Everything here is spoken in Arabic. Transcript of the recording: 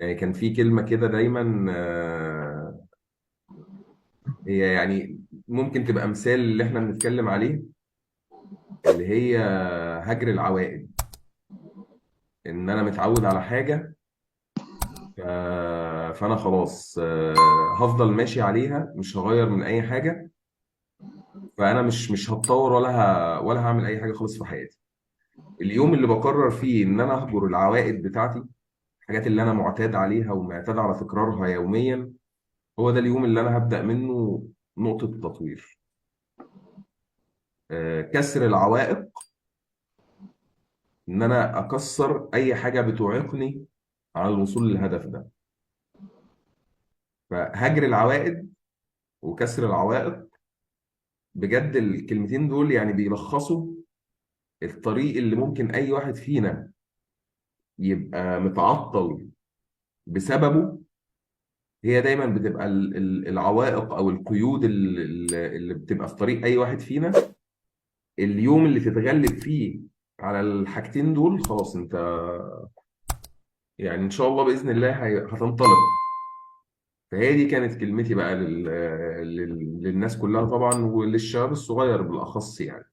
يعني كان في كلمة كده دايما، هي يعني ممكن تبقى مثال اللي احنا بنتكلم عليه، اللي هي هجر العوائد. ان انا متعود على حاجة، ف... فانا خلاص هفضل ماشي عليها، مش هغير من اي حاجة. فانا مش هتطور ولا هعمل اي حاجة خالص في حياتي. اليوم اللي بقرر فيه ان انا اهجر العوائد بتاعتي، الحاجات اللي انا معتاد عليها ومعتاد على تكرارها يوميا، هو ده اليوم اللي انا هبدأ منه نقطة تطوير. كسر العوائق، ان انا اكسر اي حاجة بتعيقني على الوصول للهدف ده. فهجر العوائد وكسر العوائق، بجد الكلمتين دول يعني بيلخصوا الطريق اللي ممكن اي واحد فينا يبقى متعطل بسببه. هي دايما بتبقى العوائق او القيود اللي بتبقى في طريق اي واحد فينا. اليوم اللي تتغلب فيه على الحاجتين دول، خلاص انت يعني ان شاء الله باذن الله هتنطلق. فهي دي كانت كلمتي بقى للناس كلها طبعا، وللشباب الصغير بالاخص يعني.